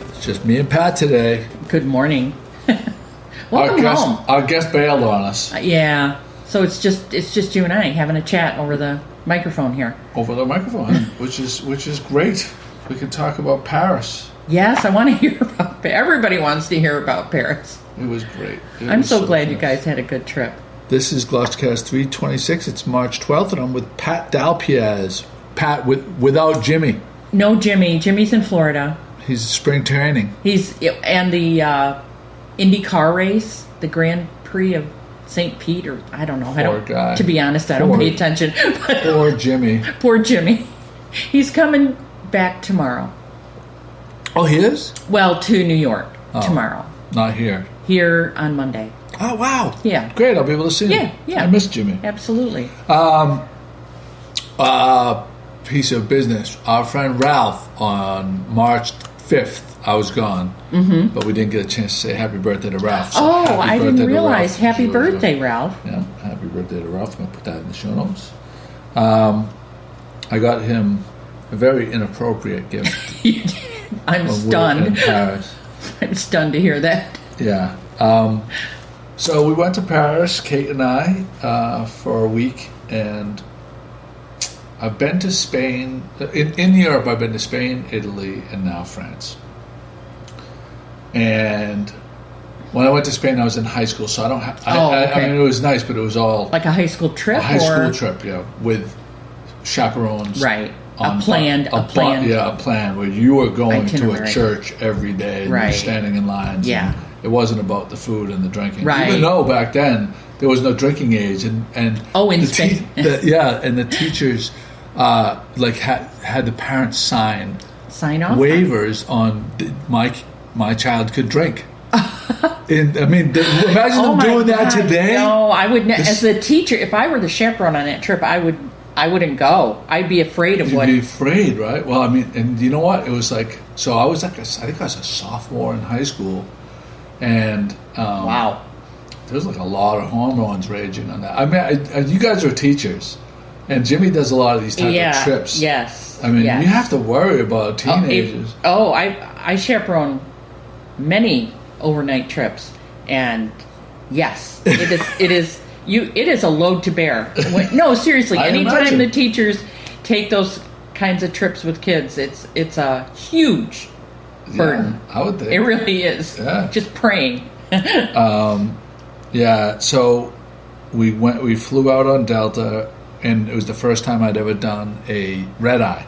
It's just me and Pat today. Good morning. Welcome home. Our guest bailed on us. Yeah. So it's just you and I having a chat over the microphone here. Over the microphone, which is great. We can talk about Paris. Yes, I want to hear about. Everybody wants to hear about Paris. It was great. I'm so glad you guys had a good trip. This is GloucesterCast 326. It's March 12th, and I'm with Pat Dalpiaz. Pat without Jimmy. No Jimmy. Jimmy's in Florida. He's spring training. And the Indy car race, the Grand Prix of St. Pete, or I don't know. Poor guy. To be honest, I don't pay attention. Poor Jimmy. Poor Jimmy. He's coming back tomorrow. Oh, he is? Well, to New York tomorrow. Not here. Here on Monday. Oh, wow. Yeah. Great. I'll be able to see him. Yeah. I miss Jimmy. Absolutely. Piece of business. Our friend Ralph, on March 5th, I was gone, but we didn't get a chance to say happy birthday to Ralph. So I didn't realize. Happy birthday, Ralph. Yeah, happy birthday to Ralph. I'm going to put that in the show notes. I got him a very inappropriate gift. I'm stunned. In Paris. I'm stunned to hear that. Yeah. So we went to Paris, Kate and I, for a week, and I've been to Spain. In Europe, I've been to Spain, Italy, and now France. And when I went to Spain, I was in high school, so I don't have... I mean, it was nice, but it was all... Like a high school trip? A high school trip, yeah, with chaperones. Right. A plan where you were going itinerary. To a church every day, and you were standing in lines. Yeah. It wasn't about the food and the drinking. Right. Even though back then there was no drinking age, and in Spain. And the teachers had the parents sign off waivers on my child could drink. Imagine them doing that today. No, I would. As a teacher, if I were the chaperone on that trip, I wouldn't go. I'd be afraid of what. You'd be afraid, right? Well, I mean, and you know what? It was like, so I was I think I was a sophomore in high school, and wow, there was like a lot of hormones raging on that. I mean, you guys are teachers, and Jimmy does a lot of these type of trips. Yes. I mean, you have to worry about teenagers. I chaperone many overnight trips, and yes, it is a load to bear. No, seriously, anytime the teachers take those kinds of trips with kids, it's a huge burden. Yeah, I would think. It really is. Yeah. Just praying. So we flew out on Delta, and it was the first time I'd ever done a red eye.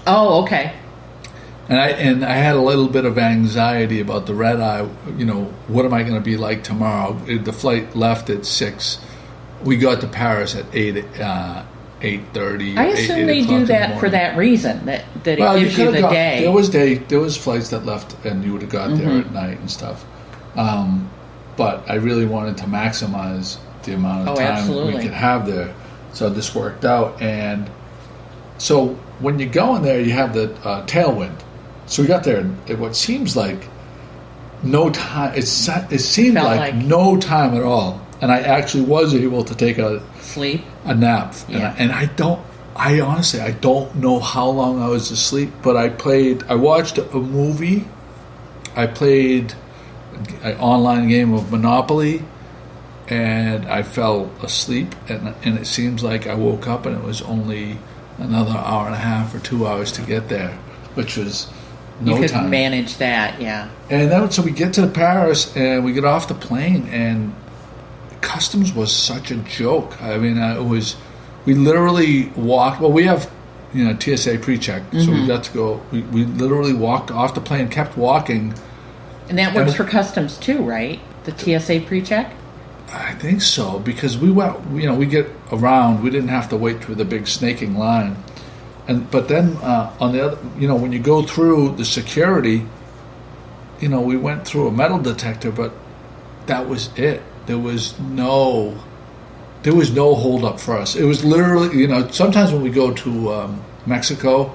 Oh, okay. And I had a little bit of anxiety about the red eye. You know, what am I going to be like tomorrow? The flight left at 6. We got to Paris at 8:30. I assume they do that for that reason. That it gives you the day. There was flights that left, and you would have got there at night and stuff. But I really wanted to maximize the amount of time we could have there. So this worked out, and so when you go in there, you have the tailwind. So we got there, and what seems like no time. It seemed like no time at all, and I actually was able to take a nap. Yeah. And I honestly don't know how long I was asleep, but I watched a movie. I played an online game of Monopoly, and I fell asleep, and it seems like I woke up and it was only another hour and a half or 2 hours to get there, which was no time. You could manage that, yeah. And then so we get to Paris, and we get off the plane, and customs was such a joke. I mean, we literally walked. Well, we have TSA pre-check, so we got to go. We literally walked off the plane, kept walking. And that works for customs too, right? The TSA pre-check. I think so, because we went. We get around. We didn't have to wait through the big snaking line. But then on the other, when you go through the security, we went through a metal detector, but that was it. There was no hold up for us. It was literally, sometimes when we go to Mexico,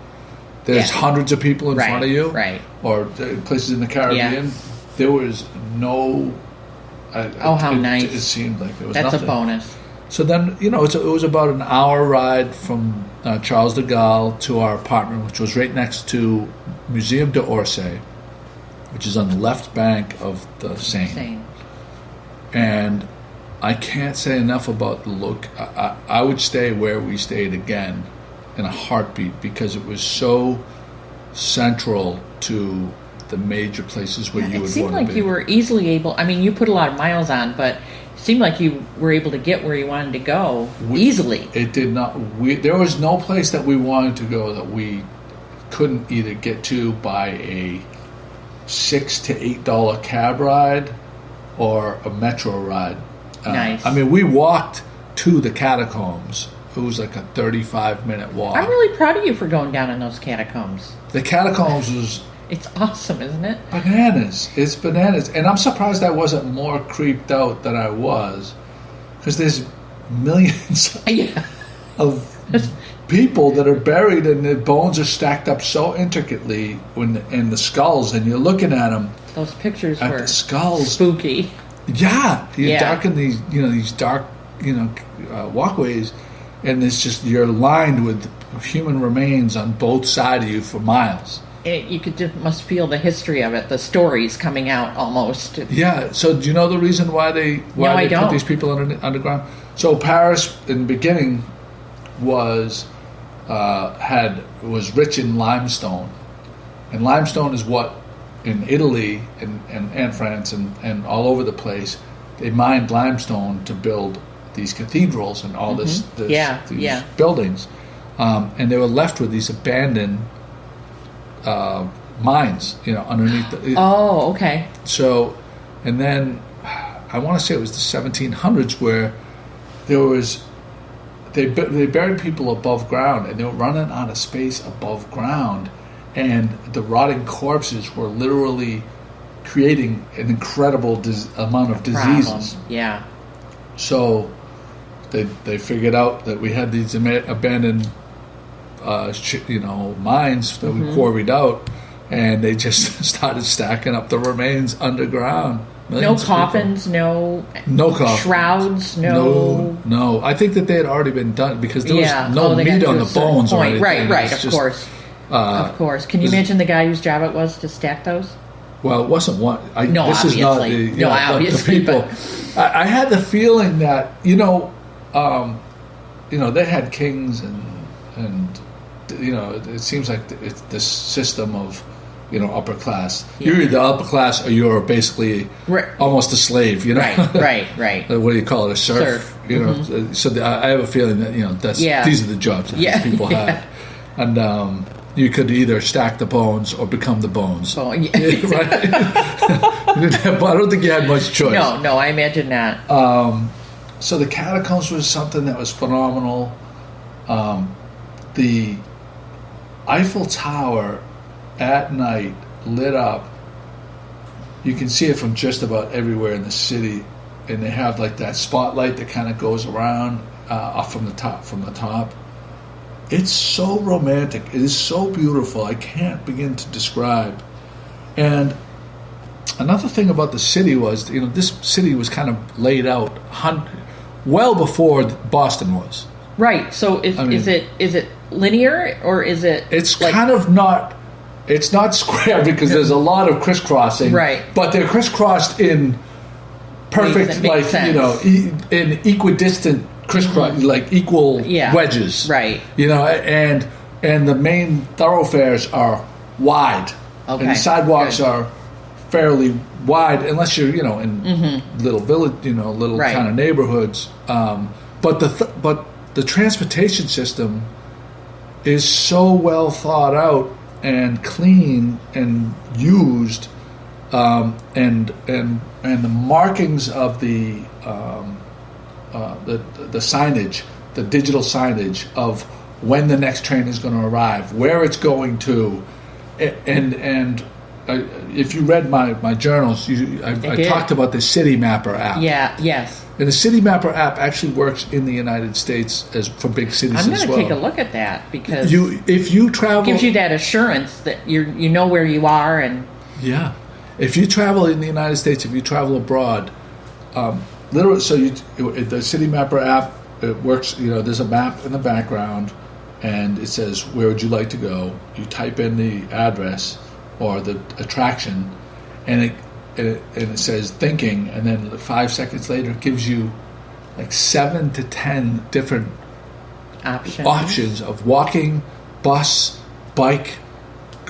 there's hundreds of people in front of you, right? Or places in the Caribbean, there was no. How nice! It seemed like there was That's nothing. A bonus. So then, it was about an hour ride from Charles de Gaulle to our apartment, which was right next to Museum d'Orsay, which is on the left bank of the Seine. And I can't say enough about the look. I would stay where we stayed again in a heartbeat, because it was so central to the major places where you would want to be. It seemed like you were easily able, I mean, you put a lot of miles on, but it seemed like you were able to get where you wanted to go easily. It did not. There was no place that we wanted to go that we couldn't either get to by a $6 to $8 cab ride or a metro ride. Nice. I mean, we walked to the catacombs. It was like a 35-minute walk. I'm really proud of you for going down in those catacombs. The catacombs was... It's awesome, isn't it? Bananas. It's bananas. And I'm surprised I wasn't more creeped out than I was. Because there's millions of people that are buried, and their bones are stacked up so intricately in the skulls, and you're looking at them. Those pictures were the skulls. Spooky. Yeah. You're dark in these dark, walkways, and it's just, you're lined with human remains on both sides of you for miles. You must feel the history of it, the stories coming out almost. Yeah. So do you know the reason why they put these people underground? So Paris in the beginning was rich in limestone, and limestone is what in Italy and France and all over the place they mined limestone to build these cathedrals and all these buildings, and they were left with these abandoned mines, underneath the... Oh, okay. So, and then I want to say it was the 1700s where there was... They buried people above ground, and they were running out of space above ground, and the rotting corpses were literally creating an incredible amount of diseases. Problem. Yeah. So they figured out that we had these abandoned mines that we quarried out, and they just started stacking up the remains underground. No coffins, no coffins, shrouds, no. I think that they had already been done because there was no meat on the bones or anything. Right, of course. Of course. Can you imagine the guy whose job it was to stack those? Well, it wasn't one. This is not the, obviously, the people. I had the feeling that they had kings and it seems like it's this system of upper class. Yeah. You're either upper class or you're basically almost a slave. Right. What do you call it? A serf. So I have a feeling that these are the jobs that these people had, and you could either stack the bones or become the bones. Oh, yeah. Right. But I don't think you had much choice. No, I imagine not. So the catacombs was something that was phenomenal. The Eiffel Tower at night lit up. You can see it from just about everywhere in the city, and they have like that spotlight that kind of goes around up from the top. It's so romantic. It is so beautiful. I can't begin to describe. And another thing about the city was, this city was kind of laid out well before Boston was. Right. So is it linear, or is it? It's kind of not. It's not square because there's a lot of crisscrossing. Right. But they're crisscrossed in perfect, in equidistant crisscross, like equal wedges. Right. And the main thoroughfares are wide. Okay. And the sidewalks are fairly wide, unless you're in little village, little kind of neighborhoods. But the transportation system is so well thought out and clean and used, and the markings of the signage, the digital signage of when the next train is going to arrive, where it's going to, and if you read my journals, I talked about the City Mapper app. Yeah. Yes. And the City Mapper app actually works in the United States for big cities as well. I'm going to take a look at that because if you travel, it gives you that assurance that you know where you are. And if you travel in the United States, if you travel abroad, literally, the City Mapper app, it works. There's a map in the background, and it says, where would you like to go? You type in the address or the attraction, and it says thinking, and then 5 seconds later it gives you like 7 to 10 different options of walking, bus, bike,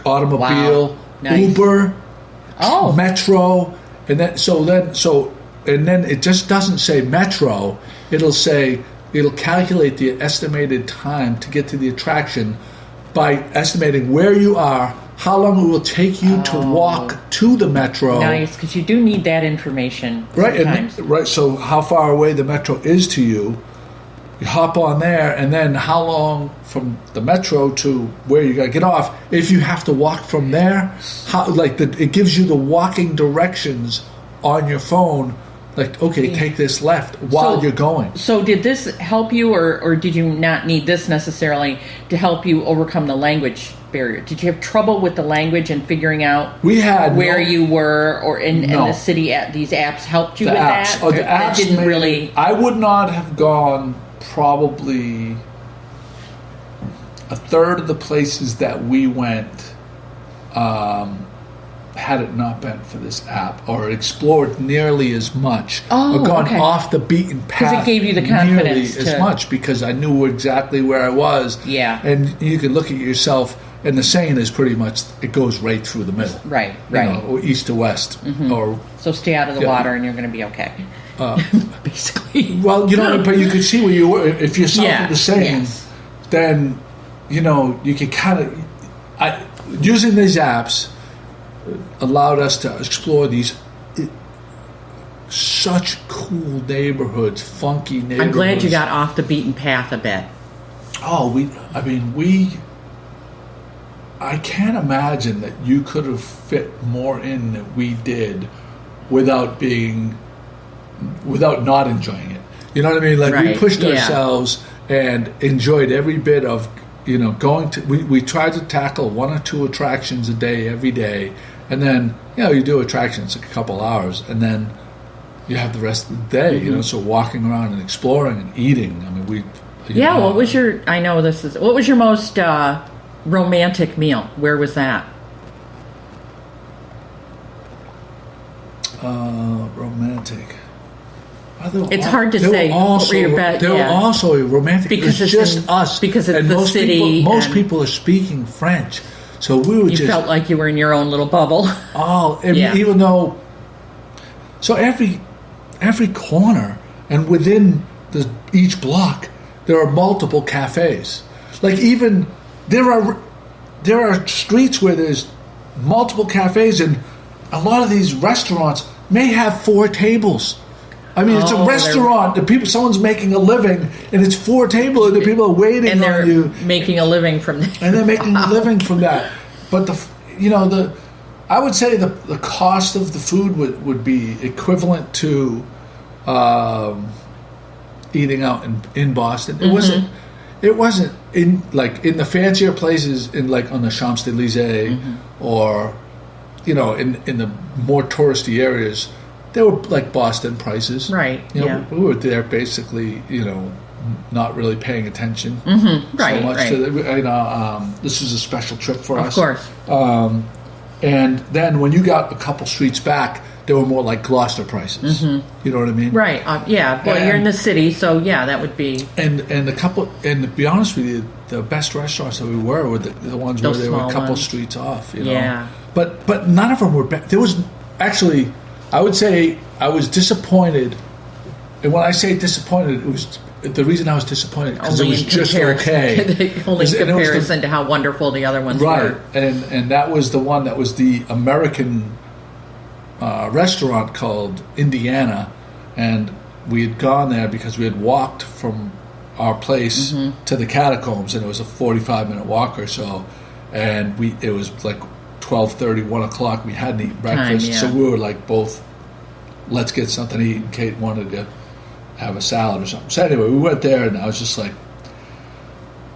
automobile, wow. Nice. Uber, metro, and then it just doesn't say metro. It'll calculate the estimated time to get to the attraction by estimating where you are, how long it will take you to walk to the metro. Nice, because you do need that information. Right, right. So how far away the metro is to you. You hop on there, and then how long from the metro to where you got to get off. If you have to walk from there, it gives you the walking directions on your phone. Like, okay, take this left while you're going. So did this help you, or did you not need this necessarily to help you overcome the language barrier? Did you have trouble with the language and figuring out where you were, or in the city? These apps helped you with that? The apps didn't really. I would not have gone probably a third of the places that we went had it not been for this app, or explored nearly as much, or gone off the beaten path. Because it gave you the confidence as much, because I knew exactly where I was. Yeah. And you could look at yourself, and the saying is pretty much, it goes right through the middle. Right. Or east to west. Mm-hmm. So stay out of the water and you're going to be okay. Basically. Well, but you could see where you were. If you're something the same, then, you could kind of... using these apps allowed us to explore these such cool neighborhoods, funky neighborhoods. I'm glad you got off the beaten path a bit. I can't imagine that you could have fit more in than we did without not enjoying it. You know what I mean? Like, we pushed ourselves and enjoyed every bit of, going to... We tried to tackle 1 or 2 attractions a day, every day. And then, you do attractions like a couple hours, and then you have the rest of the day, Mm-hmm. So walking around and exploring and eating. I mean, what was your... I know this is... What was your most romantic meal? Where was that? Romantic. It's hard to say. They were also romantic. Because it's just us. Because it's and the city. Most people are speaking French. So you felt like you were in your own little bubble. Even though... So every corner and within each block, there are multiple cafes. Like, even... There are streets where there's multiple cafes, and a lot of these restaurants may have 4 tables. I mean, it's a restaurant. Someone's making a living, and it's 4 tables, and the people are waiting and they're on you, making a living from that. And they're making a living from that. But I would say the cost of the food would be equivalent to eating out in Boston. It wasn't in the fancier places in on the Champs-Élysées, or in the more touristy areas. They were like Boston prices. Right. We were there basically, not really paying attention Right. so much Right. to this was a special trip for us. Of course. And then when you got a couple streets back, they were more like Gloucester prices. You know what I mean? Right. Well, you're in the city, so that would be. And to be honest with you, the best restaurants that we were the ones where they were a couple streets off. Yeah. But none of them were bad. There was actually, I would say, I was disappointed. And when I say disappointed, it was the reason I was disappointed because it was just okay. Only in comparison to how wonderful the other ones were. Right, and that was the one that was the American restaurant called Indiana, and we had gone there because we had walked from our place to the catacombs, and it was a 45-minute walk or so, and it was like 12:30, 1 o'clock. We hadn't eaten breakfast, so we were like both, let's get something to eat, and Kate wanted to have a salad or something. So anyway, we went there, and I was just like,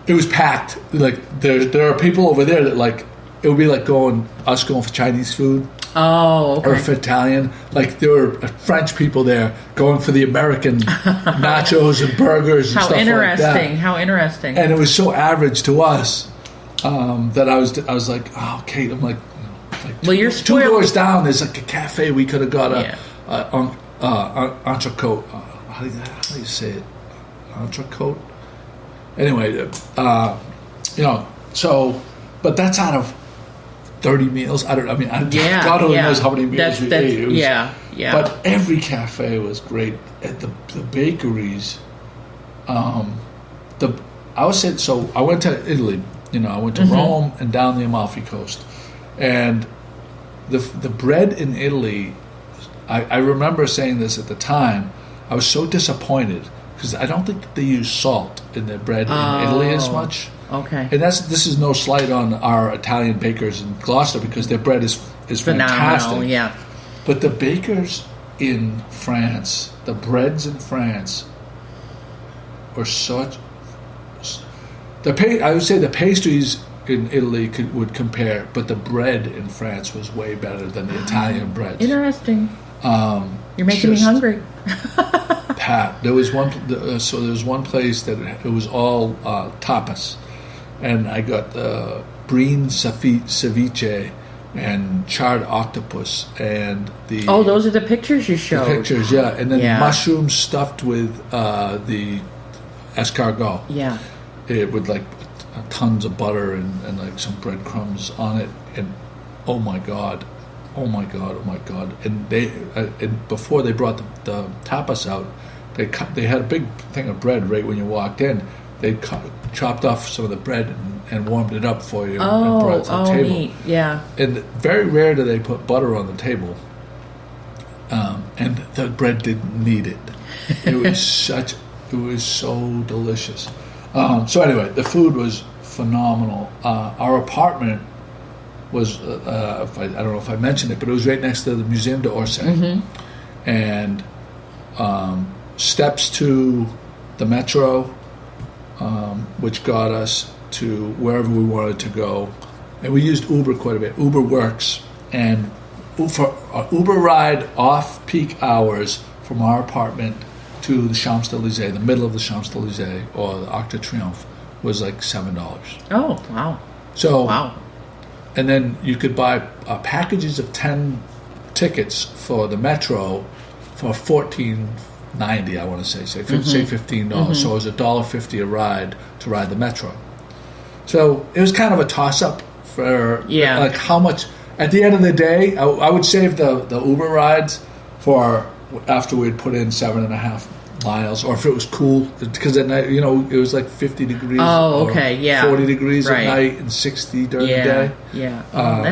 it was packed. Like there are people over there that it would be like going for Chinese food. Oh, okay. Or if Italian, like there were French people there going for the American nachos and burgers and stuff like that. How interesting! And it was so average to us that I was like, oh, Kate, I'm like, well, you're two doors down. There's like a cafe. We could have got entrecote. How do you say it? Entrecote. Anyway, so, but that's out of 30 meals. God only knows how many meals we ate. Yeah. But every cafe was great. At the bakeries, I would say, so I went to Italy. I went to Rome and down the Amalfi Coast. And the bread in Italy, I remember saying this at the time, I was so disappointed because I don't think they use salt in their bread in Italy as much. Okay. And this is no slight on our Italian bakers in Gloucester because their bread is fantastic. Yeah. But the bakers in France, the breads in France, were such. I would say the pastries in Italy would compare, but the bread in France was way better than the Italian breads. Interesting. You're making me hungry. Pat, there was one. So there was one place that it was all tapas, and I got brine ceviche and charred octopus and the. Oh, those are the pictures you showed. The pictures, yeah, and then mushrooms stuffed with the escargot. Yeah. It with like tons of butter and like some breadcrumbs on it, and oh my god. And they and before they brought the tapas out, they had a big thing of bread right when you walked in. They chopped off some of the bread and warmed it up for you and brought it to the table. Neat. Yeah. And very rare do they put butter on the table. And the bread didn't need it. It was so delicious. So anyway, the food was phenomenal. Our apartment was I don't know if I mentioned it, but it was right next to the Museum d'Orsay, and steps to the metro, which got us to wherever we wanted to go, and we used Uber quite a bit. Uber works, and for an Uber ride off peak hours from our apartment to the Champs-Élysées, the middle of the Champs-Élysées or the Arc de Triomphe, was like $7. Oh, wow! So wow. And then you could buy packages of 10 tickets for the metro for $14.90. I want to say $15. So it was $1.50 a ride to ride the metro. So it was kind of a toss-up for like how much. At the end of the day, I would save the Uber rides for after we'd put in 7.5 miles, or if it was cool, because at night, it was like 50 degrees. Oh, okay, yeah. 40 degrees at night and 60 during the day. Yeah.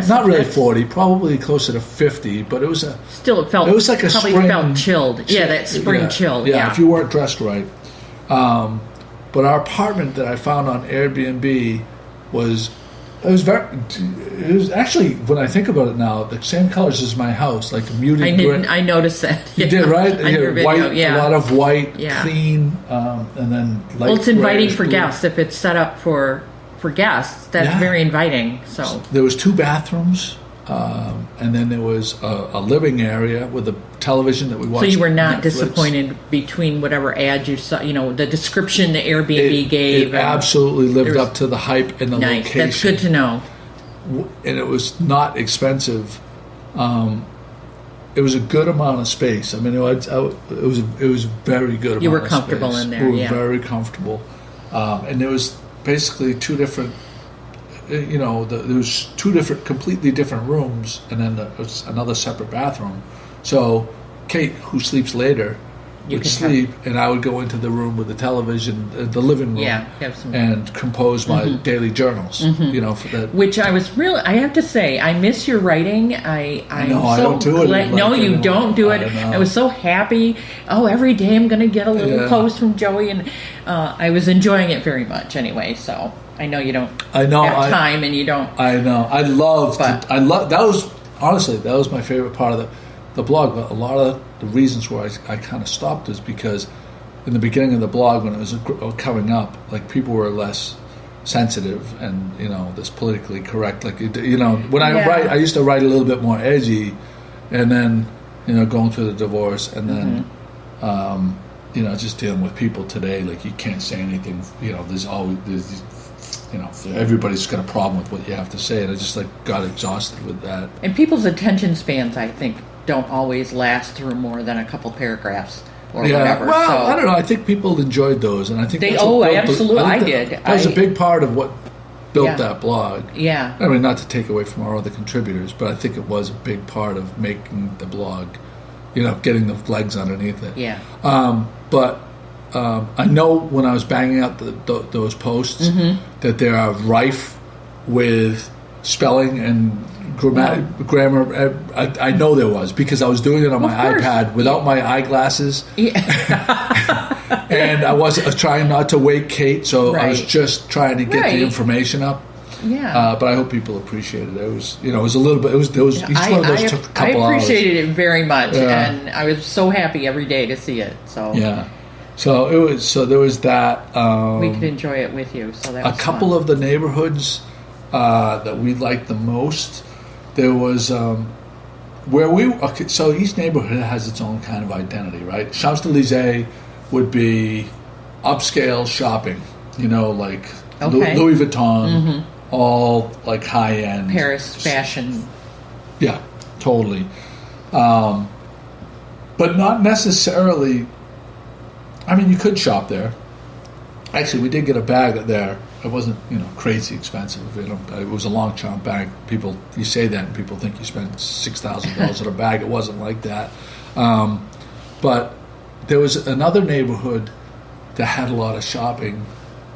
Not really 40, probably closer to 50, but it was it was like a probably spring. Felt chilled. Yeah, that spring chill. Yeah, if you weren't dressed right. But our apartment that I found on Airbnb was actually, when I think about it now, the same colors as my house, like muted gray. I noticed that. You did, right? On your video, white, a lot of white, clean, and then light. Well, it's inviting for blue. guests. If it's set up for guests, that's very inviting. So there was 2 bathrooms, and then there was a living area with a television that we watched. So you were not Netflix. Disappointed between whatever ad you saw, the description the Airbnb gave. It absolutely lived up to the hype and the location. That's good to know. And it was not expensive. It was a good amount of space. I mean, it was a very good. You were comfortable in there. We were very comfortable, and there was basically 2 different. There was 2 different, completely different rooms, and then there was another separate bathroom. So Kate, who sleeps later, would sleep, and I would go into the room with the television, the living room, and compose my daily journals. For that. Which I have to say, I miss your writing. I know, I don't do it. No, you don't do it. I was so happy. Oh, every day I'm going to get a little post from Joey, and I was enjoying it very much. Anyway, so I know you don't. Have time, and you don't. I know. I love. That was honestly that was my favorite part of the blog. But a lot of the reasons why I kind of stopped is because in the beginning of the blog, when it was coming up, like people were less sensitive and this politically correct. Like when I write, I used to write a little bit more edgy, and then going through the divorce, and then just dealing with people today. Like you can't say anything. There's everybody's got a problem with what you have to say, and I just got exhausted with that. And people's attention spans, I think, don't always last through more than a couple paragraphs. Or whatever. Well, so, I don't know. I think people enjoyed those, and I think absolutely, I did. That was a big part of what built that blog. Yeah. I mean, not to take away from our other contributors, but I think it was a big part of making the blog, getting the legs underneath it. Yeah. But I know when I was banging out those posts that they are rife with spelling and grammar. I know there was, because I was doing it on my iPad without my eyeglasses. Yeah. And I was trying not to wake Kate, so I was just trying to get the information up. Yeah. But I hope people appreciated it. It was, it was a little bit. Each one of those took a couple hours. I appreciated it very much, and I was so happy every day to see it. So yeah. So it was. So there was that. We could enjoy it with you. So that was a couple fun. of the neighborhoods that we liked the most. There was so each neighborhood has its own kind of identity, right? Champs-Élysées would be upscale shopping, like Louis Vuitton, all like high end Paris fashion. Yeah, totally. But not necessarily. I mean, you could shop there. Actually, we did get a bag there. It wasn't, crazy expensive. It was a Longchamp bag. You say that, and people think you spent $6,000 on a bag. It wasn't like that. But there was another neighborhood that had a lot of shopping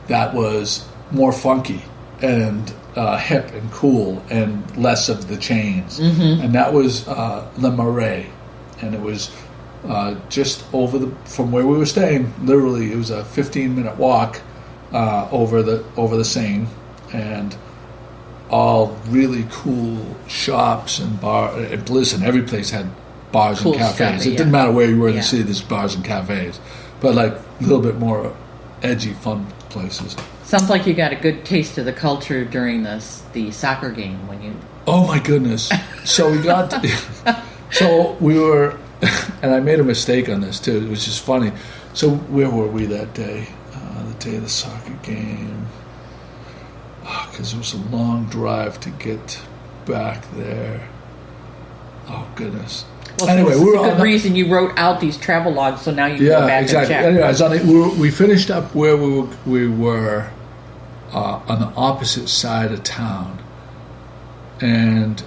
that was more funky and hip and cool and less of the chains. And that was Le Marais, and it was just from where we were staying. Literally, it was a 15-minute walk. Over the Seine, and all really cool shops and bars. And listen, every place had bars and cafes. It didn't matter where you were in the city. There's bars and cafes, but a little bit more edgy, fun places. Sounds like you got a good taste of the culture during the soccer game when you. Oh my goodness! So we got. So we were, and I made a mistake on this too. It was just funny. So where were we that day? The day of the soccer game, because it was a long drive to get back there. Oh goodness! Well, anyway, we were a good reason you wrote out these travel logs, so now you can go back exactly. and check. Anyway, we finished up where we were on the opposite side of town, and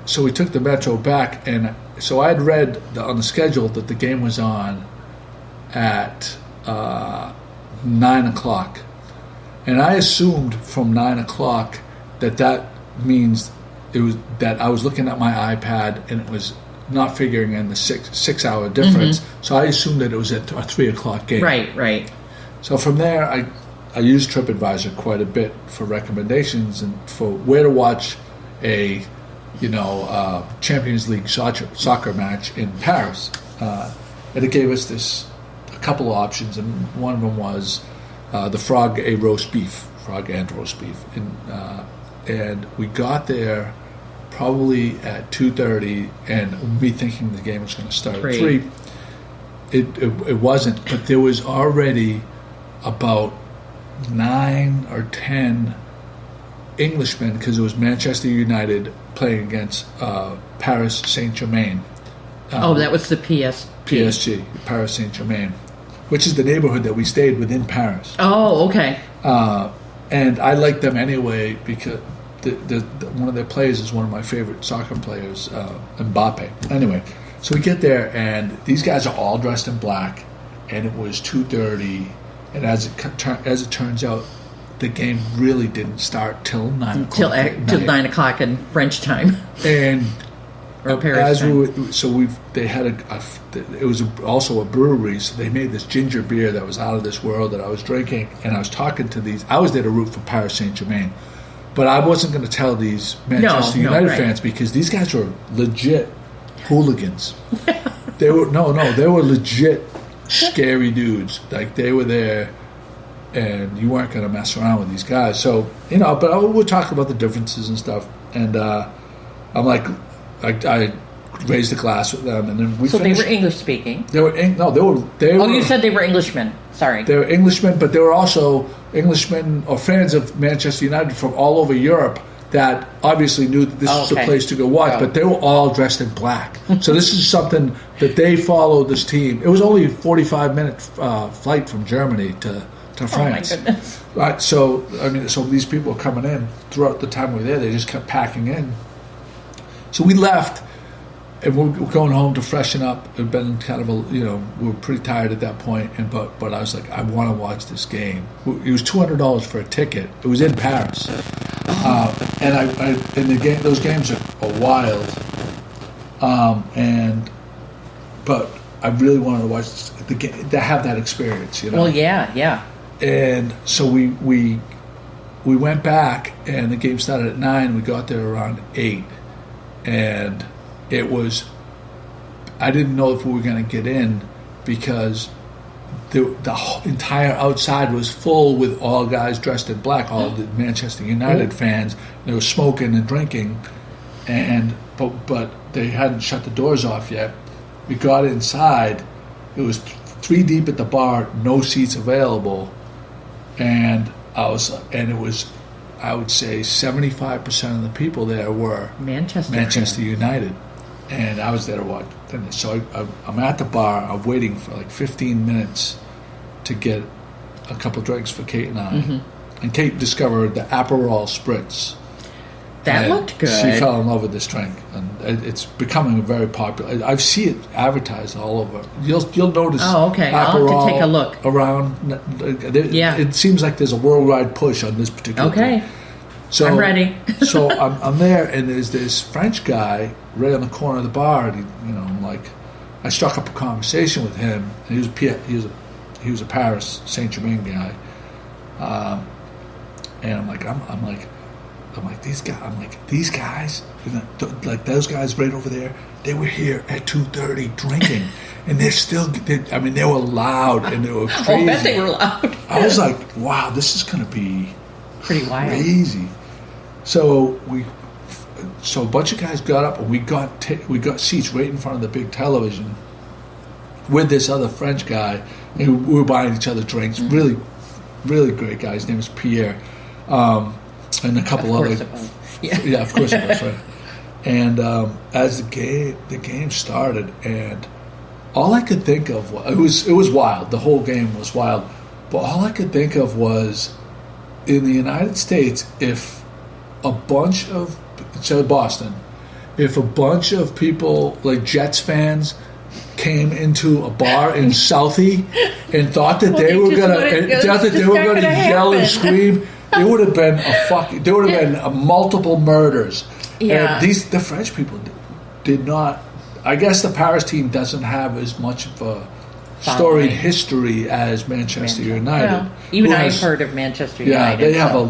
so we took the metro back, and so I had read on the schedule that the game was on at 9:00, and I assumed from 9:00 that means it was that I was looking at my iPad and it was not figuring in the six hour difference. So I assumed that it was at a 3:00 game. Right. So from there, I used TripAdvisor quite a bit for recommendations and for where to watch a Champions League soccer match in Paris, and it gave us a couple of options, and one of them was the frog and roast beef, and we got there probably at 2:30, and me thinking the game was going to start at 3. It wasn't, but there was already about 9 or 10 Englishmen, because it was Manchester United playing against Paris Saint-Germain. That was the PSG, Paris Saint-Germain, which is the neighborhood that we stayed within Paris. Oh, okay. And I like them anyway because one of their players is one of my favorite soccer players, Mbappe. Anyway, so we get there, and these guys are all dressed in black, and it was 2:30, and as it turns out, the game really didn't start till 9:00. Till 9:00 in French time. And or Paris time. They had it was also a brewery, so they made this ginger beer that was out of this world that I was drinking, and I was talking to these. I was there to root for Paris Saint-Germain, but I wasn't going to tell these Manchester United fans, because these guys were legit hooligans. They were legit scary dudes. Like, they were there and you weren't going to mess around with these guys. So, but we'll talk about the differences and stuff. And I'm like, I raised a glass with them, and then we. So finished. They were English speaking. They were. Oh, you said they were Englishmen. Sorry. They were Englishmen, but they were also Englishmen or fans of Manchester United from all over Europe that obviously knew that this was the place to go watch. But they were all dressed in black. So this is something that they followed this team. It was only a 45-minute flight from Germany to France. Oh my goodness! Right. So so these people were coming in throughout the time we were there. They just kept packing in. So we left, and we were going home to freshen up. It had been kind of we were pretty tired at that point. But I was like, I want to watch this game. It was $200 for a ticket. It was in Paris, and those games are wild. But I really wanted to watch the game to have that experience. Well, yeah. And so we went back, and the game started at 9. We got there around 8, and it was. I didn't know if we were going to get in because the entire outside was full with all guys dressed in black, all the Manchester United fans. They were smoking and drinking, but they hadn't shut the doors off yet. We got inside. It was 3 deep at the bar, no seats available. And I would say 75% of the people there were Manchester United, and I was there to watch. And so I'm at the bar. I'm waiting for like 15 minutes to get a couple drinks for Kate and I, and Kate discovered the Aperol Spritz. That looked good. She fell in love with this drink, and it's becoming very popular. I see it advertised all over. You'll notice. Oh, okay. Aperol I'll have to take a look around. It seems like there's a worldwide push on this particular. Okay. Thing. So I'm ready. So I'm there, and there's this French guy right on the corner of the bar, and I'm like, I struck up a conversation with him, and he was a Paris Saint-Germain guy, and I'm like these guys, like those guys right over there, they were here at 2:30 drinking, and they were loud and they were crazy. I bet they were loud. I was like, wow, this is going to be pretty wild, crazy. So a bunch of guys got up, and we got seats right in front of the big television with this other French guy, and we were buying each other drinks. Really, really great guy. His name is Pierre. And a couple other, of course it was, right. And as the game started, and all I could think of was it was wild. The whole game was wild, but all I could think of was in the United States, if a bunch of Boston, if a bunch of people like Jets fans came into a bar in Southie and thought that they were gonna yell and scream. It would have been there would have been multiple murders. Yeah. And the French people did not. I guess the Paris team doesn't have as much of a storied history as Manchester United. Well, even I've heard of Manchester United. Yeah,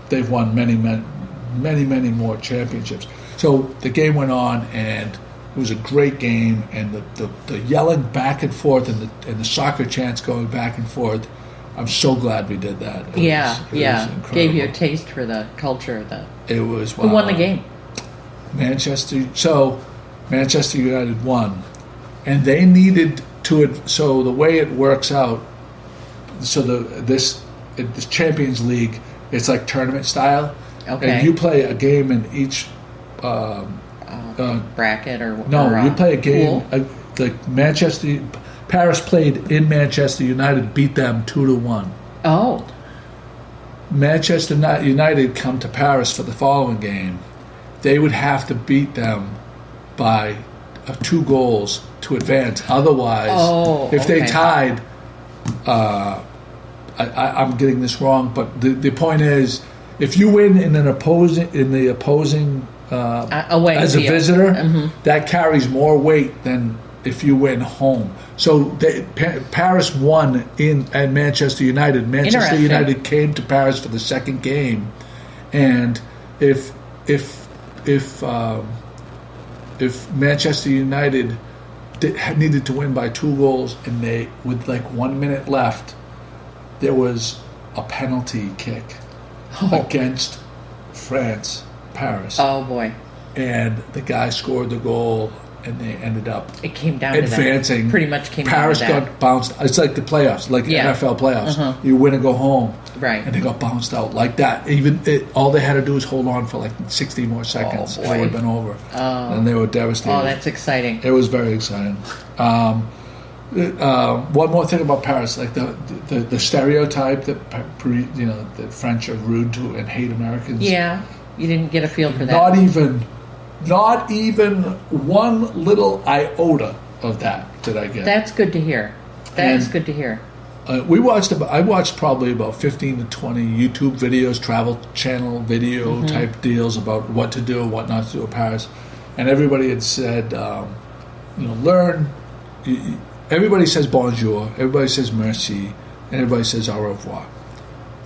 they've won many more championships. So the game went on, and it was a great game, and the yelling back and forth and the soccer chants going back and forth. I'm so glad we did that. It was gave you a taste for the culture. It was. Who won the game? Manchester. So Manchester United won, and they needed to. So the way it works out. So this Champions League, it's like tournament style. Okay. And you play a game in each bracket or you play a game like Manchester. Paris played in Manchester United, beat them 2-1. Oh. Manchester United come to Paris for the following game. They would have to beat them by 2 goals to advance. Otherwise, if they tied, I'm getting this wrong, but the point is, if you win in the opposing away as a visitor, that carries more weight than if you win home. So Paris won at Manchester United. Manchester United came to Paris for the second game, and if Manchester United needed to win by 2 goals, and they with like 1 minute left, there was a penalty kick against France, Paris. Oh boy! And the guy scored the goal, and they ended up it came down advancing. To that. Pretty much came Paris down to that. got bounced. It's like the playoffs, like the NFL playoffs. Uh-huh. You win and go home, right? And they got bounced out like that. All they had to do was hold on for like 60 more seconds. Oh, and it would have been over, and they were devastated. Oh, that's exciting! It was very exciting. One more thing about Paris, like the stereotype that that French are rude to and hate Americans. Yeah, you didn't get a feel for that. Not even one little iota of that did I get. That's good to hear. That is good to hear. I watched probably about 15 to 20 YouTube videos, Travel Channel video type deals about what to do and what not to do in Paris, and everybody had said, learn. Everybody says bonjour, everybody says merci, and everybody says au revoir.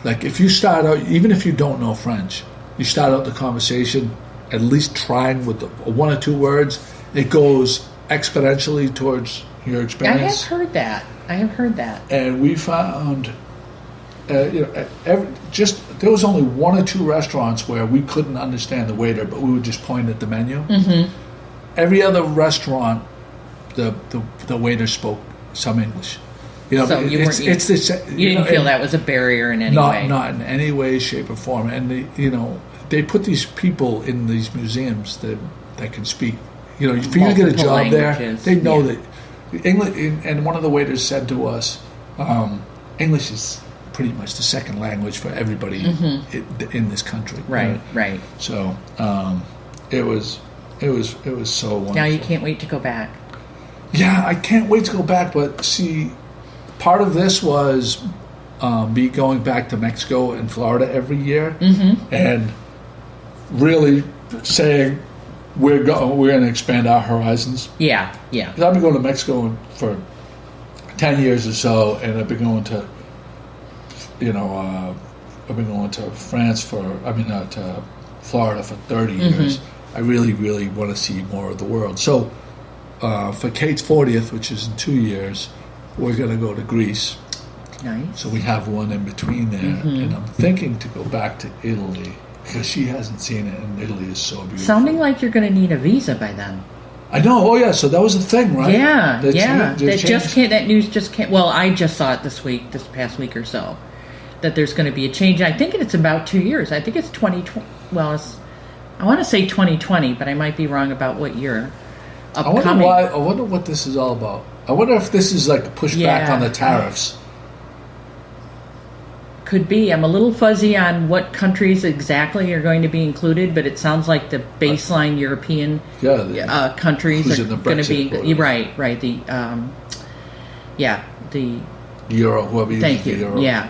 Like if you start out, even if you don't know French, you start out the conversation at least trying with one or two words, it goes exponentially towards your experience. I have heard that. And we found, there was only one or two restaurants where we couldn't understand the waiter, but we would just point at the menu. Mm-hmm. Every other restaurant, the waiter spoke some English. So you didn't feel that was a barrier in any way. Not in any way, shape, or form. And they put these people in these museums that can speak. For you to get a job there, they know that English. And one of the waiters said to us, English is pretty much the second language for everybody in this country. Right. So it was so wonderful. Now you can't wait to go back. Yeah, I can't wait to go back. But see, part of this was me going back to Mexico and Florida every year, and really saying we're going to expand our horizons. Yeah. Because I've been going to Mexico for 10 years or so, and I've been going to, I've been going to to Florida for 30 years. I really, really want to see more of the world. So for Kate's 40th, which is in 2 years, we're going to go to Greece. Nice. So we have one in between there, and I'm thinking to go back to Italy because she hasn't seen it, and Italy is so beautiful. Sounding like you're going to need a visa by then. I know. Oh yeah. So that was the thing, right? Yeah. That news just came. Well, I just saw it this past week or so, that there's going to be a change. I think it's about 2 years. I think it's 2020. Well, I want to say 2020, but I might be wrong about what year. Upcoming. I wonder what this is all about. I wonder if this is like a pushback on the tariffs. Could be. I'm a little fuzzy on what countries exactly are going to be included, but it sounds like the baseline European countries are going to be right. The Euro, whoever uses the Euro. Yeah.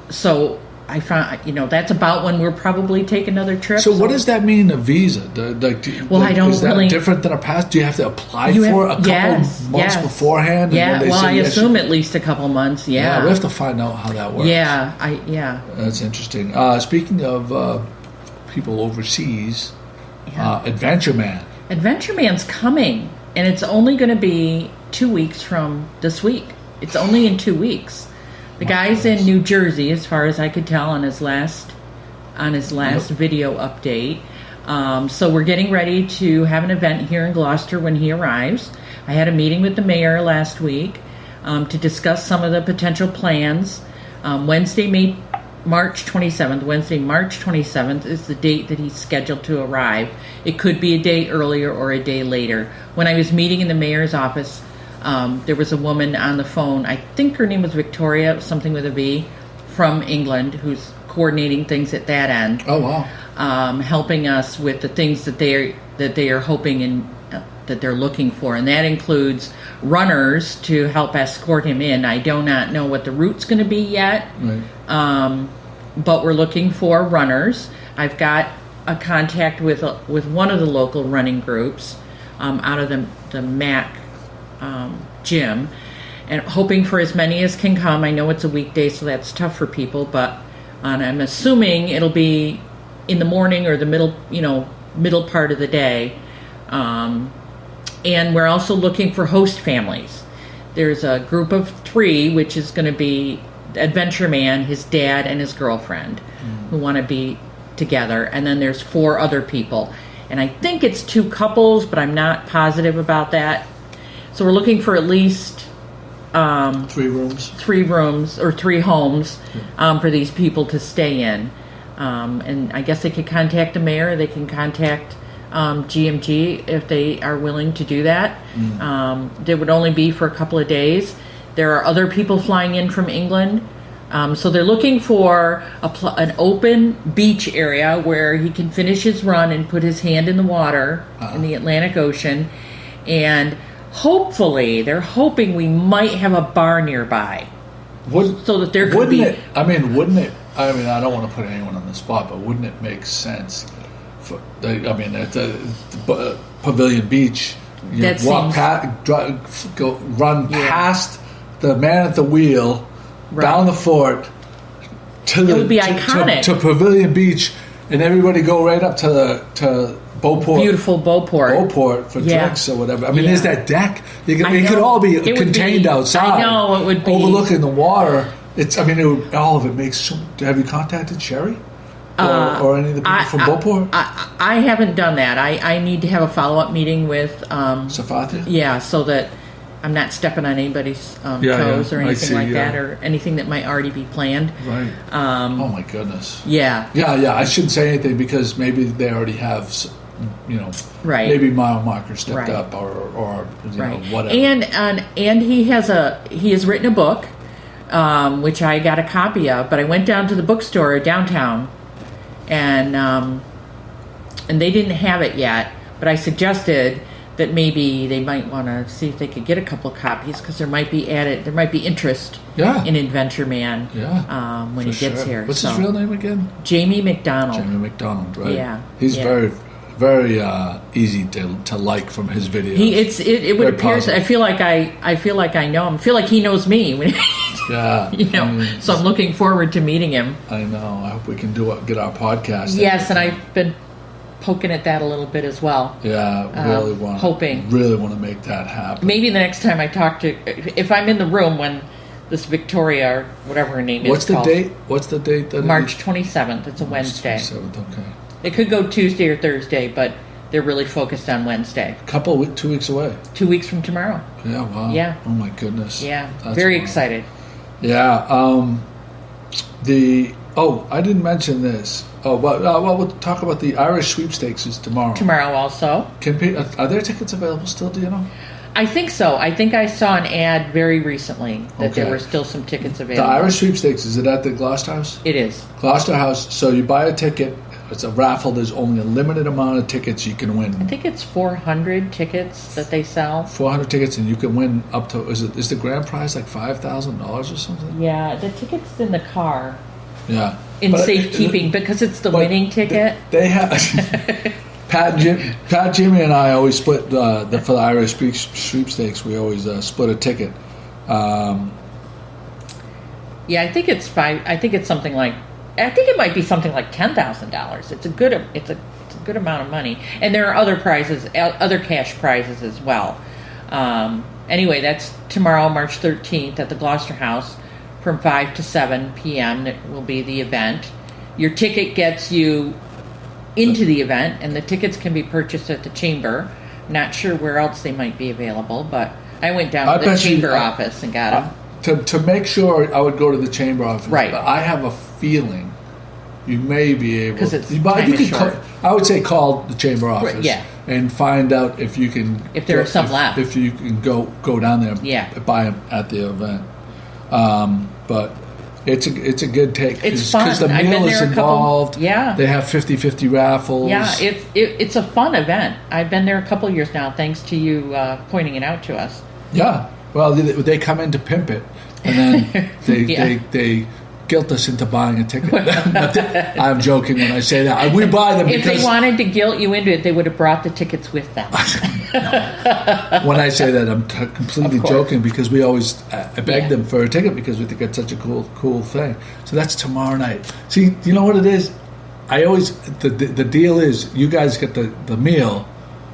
So I found, that's about when we'll probably take another trip. So what does that mean, a visa? I don't is that different than a pass? Do you have to apply for a couple months beforehand? Yeah, I assume at least a couple months, Yeah, we have to find out how that works. Yeah. That's interesting. Speaking of people overseas, Adventure Man. Adventure Man's coming, and it's only going to be 2 weeks from this week. It's only in 2 weeks. The guy's in New Jersey, as far as I could tell, on his last video update. So we're getting ready to have an event here in Gloucester when he arrives. I had a meeting with the mayor last week to discuss some of the potential plans. Wednesday, March 27th is the date that he's scheduled to arrive. It could be a day earlier or a day later. When I was meeting in the mayor's office, there was a woman on the phone, I think her name was Victoria, something with a V, from England, who's coordinating things at that end. Oh, wow. Helping us with the things that they are hoping and that they're looking for. And that includes runners to help escort him in. I do not know what the route's going to be yet, right. But we're looking for runners. I've got a contact with one of the local running groups out of the MAC gym, and hoping for as many as can come. I know it's a weekday, so that's tough for people, but I'm assuming it'll be in the morning or the middle part of the day. And we're also looking for host families. There's a group of 3, which is going to be adventure man, his dad, and his girlfriend who want to be together. And then there's 4 other people. And I think it's 2 couples, but I'm not positive about that. So we're looking for at least 3 rooms. 3 rooms or 3 homes for these people to stay in. And I guess they could contact the mayor. They can contact GMG if they are willing to do that. It would only be for a couple of days. There are other people flying in from England. So they're looking for an open beach area where he can finish his run and put his hand in the water in the Atlantic Ocean. And hopefully, they're hoping we might have a bar nearby. So that there could be... wouldn't it... I don't want to put anyone on the spot, but wouldn't it make sense for... at the Pavilion Beach, run past the man at the wheel, down the fort, to Pavilion Beach, and everybody go right up to Beauport. Beautiful Beauport for drinks or whatever. Is that deck? It could all be contained outside. I know, it would be. Overlooking the water. All of it makes so... Have you contacted Sherry? Or any of the people from Beauport? I haven't done that. I need to have a follow-up meeting with... Safathia? Yeah, so that I'm not stepping on anybody's toes or anything like that, or anything that might already be planned. Right. Oh, my goodness. Yeah. Yeah, I shouldn't say anything because maybe they already have... maybe mile marker stepped up or whatever. And he has written a book, which I got a copy of, but I went down to the bookstore downtown, and they didn't have it yet. But I suggested that maybe they might want to see if they could get a couple of copies because there might be interest in Adventure Man when he gets here. What's his real name again? Jamie McDonald. Jamie McDonald, right? Yeah, he's very easy to like from his videos. It would appear. I feel like I know him. I feel like he knows me. Yeah, So I'm looking forward to meeting him. I know. I hope we can get our podcast. Yes, and I've been poking at that a little bit as well. Yeah, really want to make that happen. Maybe the next time I talk to, if I'm in the room when this Victoria or whatever her name is. What's the date? What's the date? March 27th. It's a Wednesday. 27th. Okay. It could go Tuesday or Thursday, but they're really focused on Wednesday. 2 weeks away. 2 weeks from tomorrow. Yeah, wow. Yeah. Oh, my goodness. Yeah, very excited. Yeah. I didn't mention this. We'll talk about the Irish sweepstakes is tomorrow. Tomorrow also. Are there tickets available still, do you know? I think so. I think I saw an ad very recently that there were still some tickets available. The Irish sweepstakes, is it at the Gloucester House? It is. Gloucester House. So you buy a ticket. It's a raffle. There's only a limited amount of tickets you can win. I think it's 400 tickets that they sell. 400 tickets, and you can win up to... Is the grand prize like $5,000 or something? Yeah, the ticket's in the car. Yeah. In safekeeping, because it's the winning ticket. They have... Pat, Jimmy, and I always split for the Irish sweepstakes. We always split a ticket. Yeah, I think it's something like... I think it might be something like $10,000. It's a good amount of money, and there are other prizes, other cash prizes as well. Anyway, that's tomorrow, March 13th, at the Gloucester House, from 5 to 7 p.m. That will be the event. Your ticket gets you into the event, and the tickets can be purchased at the chamber. Not sure where else they might be available, but I went down to the chamber office and got them. To make sure, I would go to the chamber office. Right. But I have a feeling you may be able... Because it's time is short. I would say call the chamber office and find out if you can... If there are some left. If you can go down there and buy them at the event. But it's a good take. It's fun. Because the meal is involved. Yeah. They have 50-50 raffles. Yeah, it's a fun event. I've been there a couple of years now, thanks to you pointing it out to us. Yeah. Well, they come in to pimp it, and then they guilt us into buying a ticket. I'm joking when I say that. We buy them because... If they wanted to guilt you into it, they would have brought the tickets with them. No. When I say that, I'm completely joking because we always beg them for a ticket because we think it's such a cool thing. So that's tomorrow night. See, you know what it is? The deal is you guys get the meal,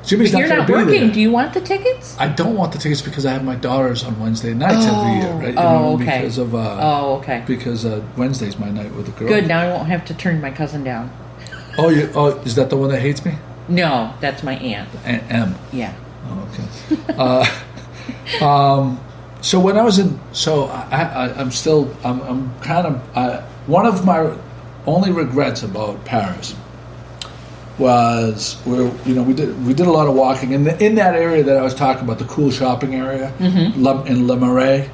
Jimmy's You're not going to be working. there. Do you want the tickets? I don't want the tickets because I have my daughters on Wednesday nights every year, right? Okay. Because of okay. Because Wednesday's my night with the girls. Good. Now I won't have to turn my cousin down. Oh, is that the one that hates me? No, that's my aunt. Aunt M. Yeah. Oh, okay. So when I was in, I'm kind of one of my only regrets about Paris was we did a lot of walking in that area that I was talking about, the cool shopping area in Le Marais.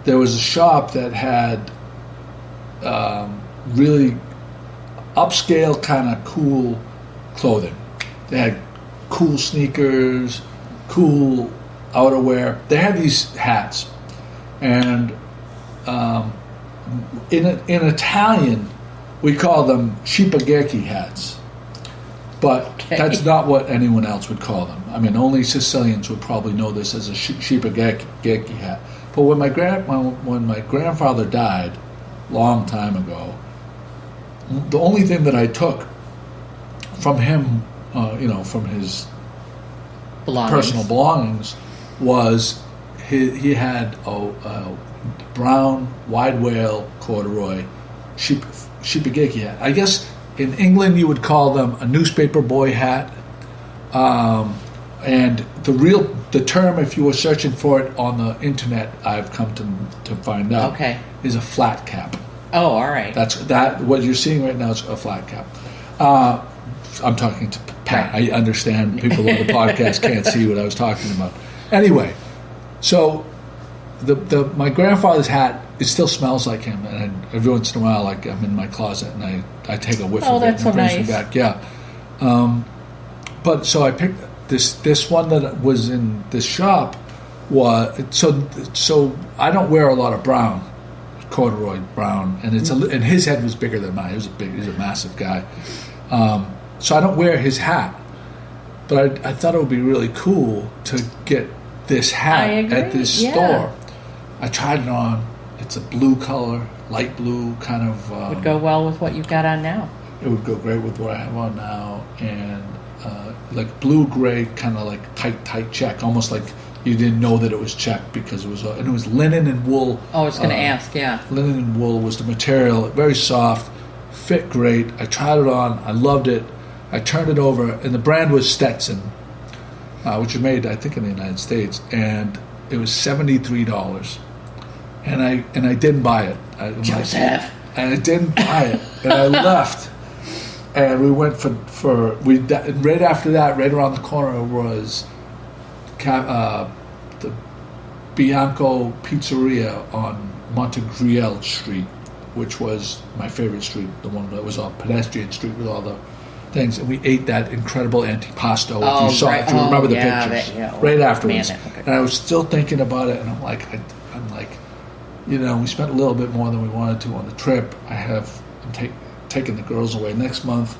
There was a shop that had really upscale kind of cool clothing. They had cool sneakers, cool outerwear. They had these hats, and in Italian we call them shipageki hats, but that's not what anyone else would call them. I mean, only Sicilians would probably know this as a shipageki hat. But when my grandfather died, long time ago, the only thing that I took from him, from his personal belongings, was he had a brown wide wale corduroy shipageki hat. I guess in England you would call them a newspaper boy hat, and the term, if you were searching for it on the internet, I've come to find out, is a flat cap. Oh, all right. That what you're seeing right now is a flat cap. I'm talking to Pat. Right. I understand people on the podcast can't see what I was talking about. Anyway, so my grandfather's hat, it still smells like him, and every once in a while, like, I'm in my closet and I take a whiff of it and it brings me back. Yeah. But so I picked this one that was in this shop. So I don't wear a lot of brown, corduroy brown, and and his head was bigger than mine. He was a massive guy. So I don't wear his hat, but I thought it would be really cool to get this hat at this store. I tried it on. It's a blue color, light blue kind of. Would go well with what you've got on now. It would go great with what I have on now, and like blue gray, kind of like tight check, almost like you didn't know that it was checked because it was linen and wool. Oh, I was going to ask, yeah. Linen and wool was the material, very soft, fit great. I tried it on, I loved it. I turned it over, and the brand was Stetson, which was made, I think, in the United States, and it was $73. And I didn't buy it. Joseph. And I didn't buy it, and I left. And we went right after that, right around the corner was the Bianco Pizzeria on Montegriel Street, which was my favorite street, the one that was on pedestrian street with all the things. And we ate that incredible antipasto. If you remember the pictures, right afterwards. And I was still thinking about it, and I'm like, we spent a little bit more than we wanted to on the trip. I'm taking the girls away next month.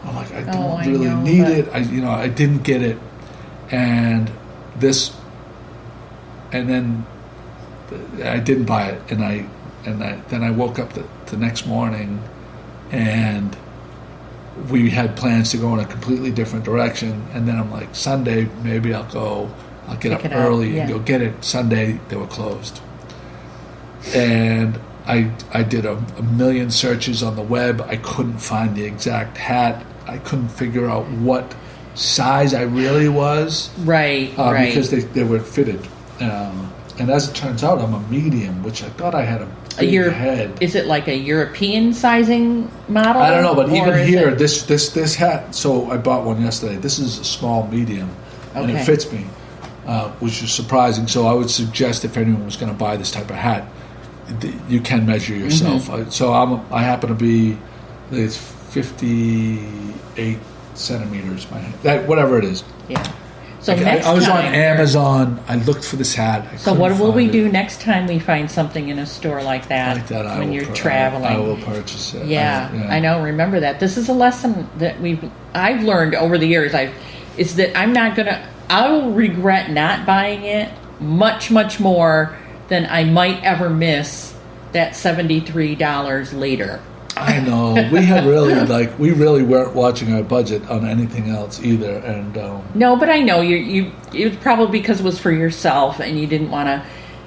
I'm like, I don't really need it. I didn't get it, and then I didn't buy it, and then I woke up the next morning, and we had plans to go in a completely different direction. And then I'm like, Sunday maybe I'll get up early and go get it. Sunday they were closed, and I did a million searches on the web. I couldn't find the exact hat. I couldn't figure out what size I really was. Right. Because they were fitted. And as it turns out, I'm a medium, which I thought I had a big head. Is it like a European sizing model? I don't know, but even here, this hat. So I bought one yesterday. This is a small medium, and it fits me, which is surprising. So I would suggest if anyone was going to buy this type of hat, you can measure yourself. Mm-hmm. I happen to be, it's 58 centimeters. Whatever it is. Yeah. So I was on Amazon. I looked for this hat. So what will we do next time we find something in a store like that when you're traveling? I will purchase it. Yeah, I know. Remember that. This is a lesson that I've learned over the years. Is that I will regret not buying it much, much more than I might ever miss that $73 later. I know. We had we really weren't watching our budget on anything else either. And no, but I know it was probably because it was for yourself and you didn't want to.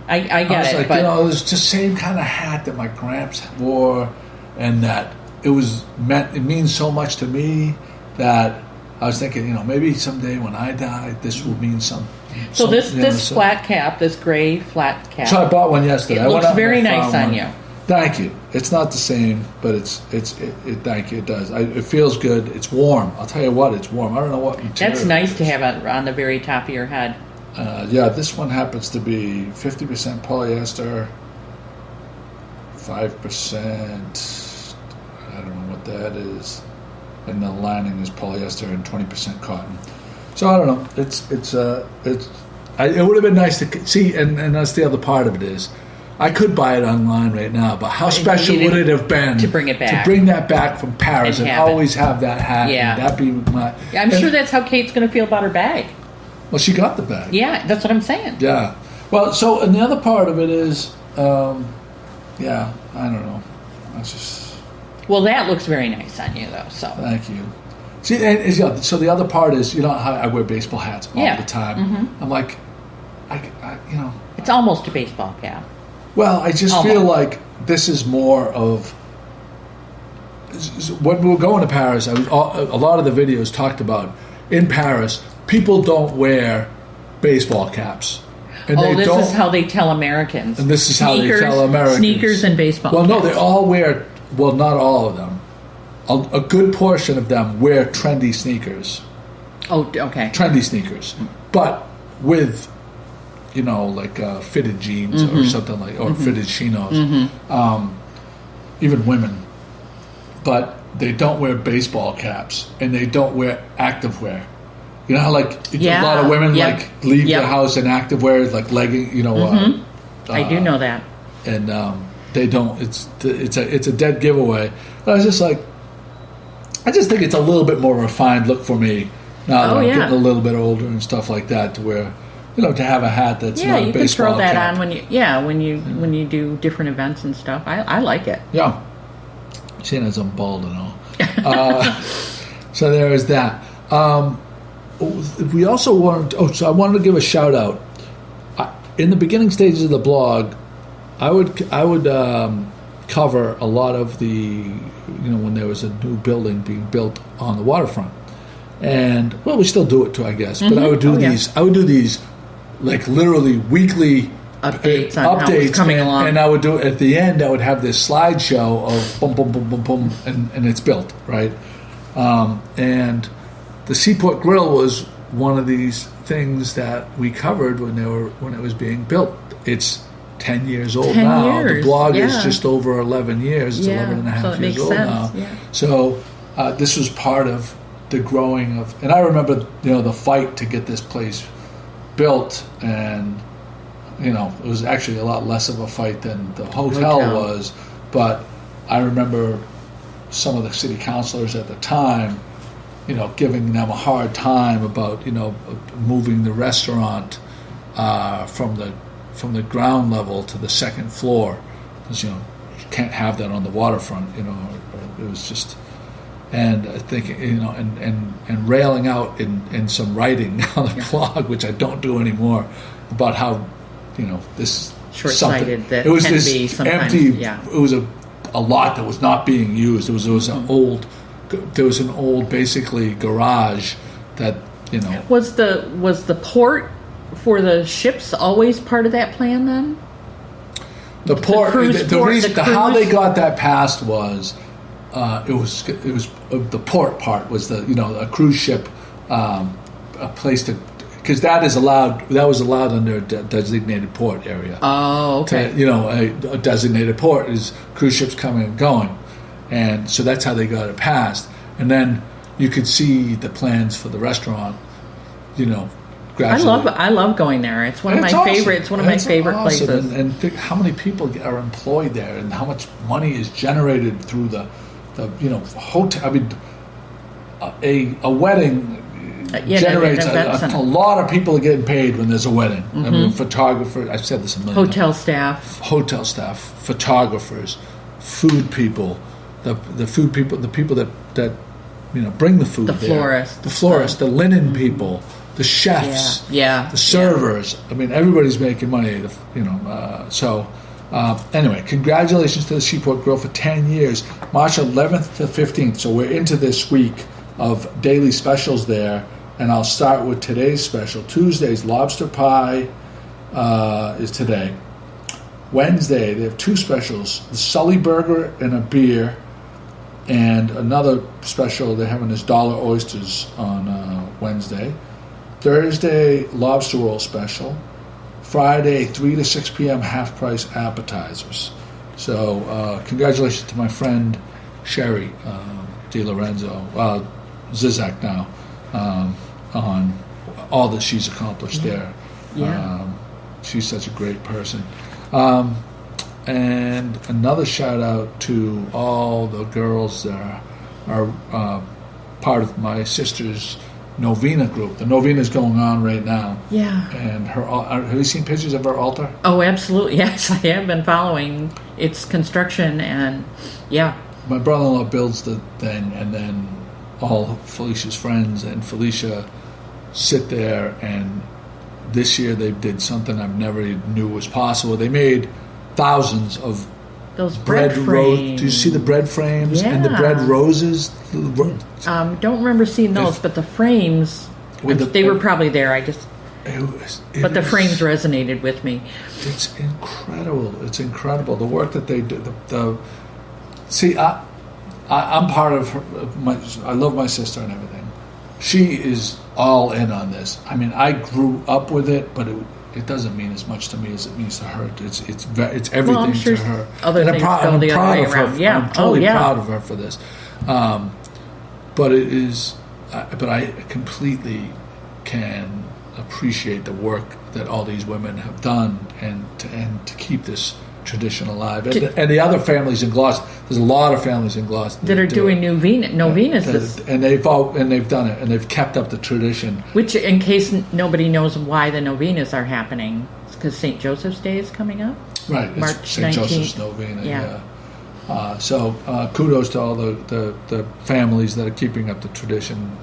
I get it. But it was just same kind of hat that my gramps wore, and that it means so much to me that I was thinking, maybe someday when I die, this will mean something. So this flat cap, this gray flat cap. So I bought one yesterday. It looks very nice on you. Thank you. It's not the same, but thank you. It does. It feels good. It's warm. I'll tell you what. It's warm. I don't know what material. That's nice to have it on the very top of your head. This one happens to be 50% polyester, 5%. I don't know what that is, and the lining is polyester and 20% cotton. So I don't know. It would have been nice to see, and that's the other part of it is, I could buy it online right now, but how special would it have been to bring it back, to bring that back from Paris and always have that hat? Yeah, and that'd be my. I'm sure that's how Kate's going to feel about her bag. Well, she got the bag. Yeah, that's what I'm saying. Yeah. Well, so and the other part of it is, I don't know. That's just. Well, that looks very nice on you, though. So. Thank you. See, so the other part is, how I wear baseball hats all the time. Mm-hmm. I'm like, it's almost a baseball cap. Well, I just feel like this is more of when we were going to Paris. A lot of the videos talked about in Paris, people don't wear baseball caps. And this is how they tell Americans. And this is how they tell Americans. Sneakers and baseball caps. No, they all wear. Well, not all of them. A good portion of them wear trendy sneakers. Oh, okay. Trendy sneakers, but with. Fitted jeans or something or fitted chinos. Even women. But they don't wear baseball caps and they don't wear activewear. You know how a lot of women leave their house in activewear, like legging. I do know that. And they don't. It's a dead giveaway. But I was just like, I just think it's a little bit more refined look for me now that I'm getting a little bit older and stuff like that, to where. To have a hat that's not a baseball cap. Yeah, you can throw that on when you do different events and stuff. I like it. Yeah. Seeing as I'm bald and all. So there is that. We also wanted... so I wanted to give a shout out. In the beginning stages of the blog, I would cover a lot of the... when there was a new building being built on the waterfront. And, we still do it too, I guess. But I would do these... I would do these... literally weekly updates on how it's coming along. And I would do it at the end. I would have this slideshow of boom, boom, boom, boom, boom, and it's built, right? And the Seaport Grill was one of these things that we covered when it was being built. It's 10 years old now. The blog is just over 11 years. It's 11 and a half years old now. Yeah. So this was part of the growing of, and I remember the fight to get this place built, and it was actually a lot less of a fight than the hotel was, but I remember some of the city councilors at the time giving them a hard time about moving the restaurant from the ground level to the second floor, because you can't have that on the waterfront. It was just. And I think and railing out in some writing on the blog, which I don't do anymore, about how this short-sighted that it was can this be sometimes, empty. It was a lot that was not being used. It was an old. There was an old basically garage that Was the port for the ships always part of that plan then? The port. The reason how they got that passed was. It was the port part was a cruise ship, a place to, because that was allowed under a designated port area. Oh, okay. A designated port is cruise ships coming and going, and so that's how they got it passed. And then you could see the plans for the restaurant, gradually. I love going there. It's one of my favorite. It's one of my favorite places. And think how many people are employed there, and how much money is generated through the hotel. I mean, a wedding generates a lot of people are getting paid when there's a wedding. I mean, photographers. I've said this a million times. Hotel staff, photographers, food people. the food people, the people that bring the food, the florists, the linen people, the chefs, the servers. I mean, everybody's making money. Anyway, congratulations to the Seaport Grill for 10 years, March 11th to 15th. So we're into this week of daily specials there, and I'll start with today's special. Tuesday's lobster pie is today. Wednesday, they have 2 specials, the Sully Burger and a beer, and another special they're having is dollar oysters on Wednesday. Thursday, lobster roll special. Friday, 3 to 6 p.m. half-price appetizers. So congratulations to my friend Sherry DiLorenzo, Zizek now, on all that she's accomplished there. Yeah. She's such a great person. And another shout out to all the girls that are part of my sister's novena group. The novena is going on right now. Yeah. And have you seen pictures of her altar? Oh, absolutely. Yes, I have been following its construction, and my brother-in-law builds the thing, and then all Felicia's friends and Felicia sit there, and this year they did something I never knew was possible. They made thousands of those bread frames. Do you see the bread frames and the bread roses? Don't remember seeing those, but the frames, they were probably there. But the frames resonated with me. It's incredible. It's incredible the work that they do. I'm part of her. I love my sister and everything. She is all in on this. I mean, I grew up with it, but it doesn't mean as much to me as it means to her. It's everything to her. Other things go the other way around. Yeah. I'm totally proud of her for this. But it is. But I completely can appreciate the work that all these women have done, and to keep this tradition alive. And the other families in Gloucester. There's a lot of families in Gloucester that are doing novenas, and they've done it, and they've kept up the tradition. Which, in case nobody knows why the novenas are happening, it's because St. Joseph's Day is coming up. Right, March it's St. 19th. Joseph's Novena. Yeah. So kudos to all the families that are keeping up the tradition.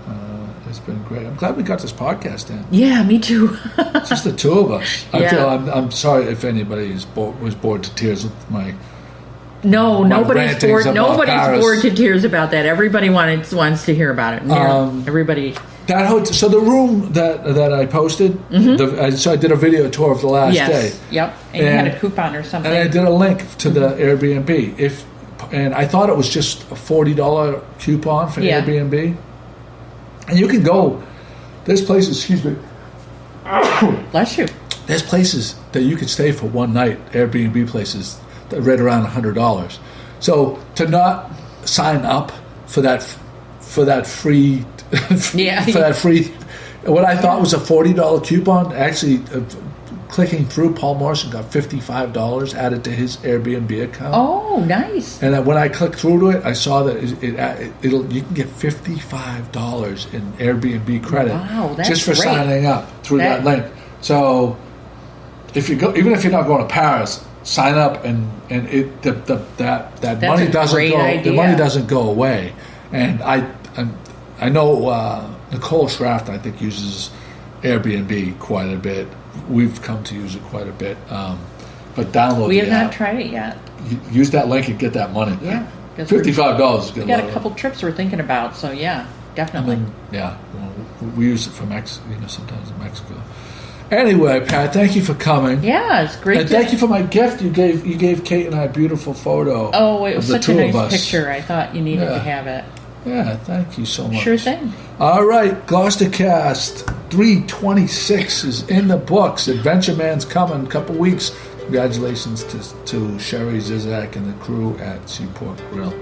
It's been great. I'm glad we got this podcast in. Yeah, me too. It's just the 2 of us. I'm sorry if anybody was bored to tears with my. No, nobody's bored. Nobody's bored to tears about that. Everybody wants to hear about it. Everybody. So the room that I posted. So I did a video tour of the last day. Yep. And you had a coupon or something. And I did a link to the Airbnb. And I thought it was just a $40 coupon for Airbnb. And you can go. There's places. Excuse me. Bless you. There's places that you could stay for one night. Airbnb places. Right around $100. So to not sign up for that free what I thought was a $40 coupon, actually clicking through, Paul Morrison got $55 added to his Airbnb account. Oh, nice. And when I clicked through to it, I saw that you can get $55 in Airbnb credit. Wow, that's just for great. Signing up through that link. So if you go, even if you're not going to Paris, sign up, and that money doesn't go. Idea. The money doesn't go away. And I know Nicole Schraft, I think, uses Airbnb quite a bit. We've come to use it quite a bit. But download. We have not tried it yet. Use that link and get that money. Yeah, $55 is good. We got a couple trips we're thinking about, so yeah, definitely. We use it for Mexico. Sometimes in Mexico. Anyway, Pat, thank you for coming. Yeah, it's great. And thank you for my gift. You gave Kate and I a beautiful photo. Oh, it was such a nice picture. I thought you needed to have it. Yeah, thank you so much. Sure thing. All right, GloucesterCast 326 is in the books. Adventure Man's coming in a couple weeks. Congratulations to Sherry Zizek and the crew at Seaport Grill.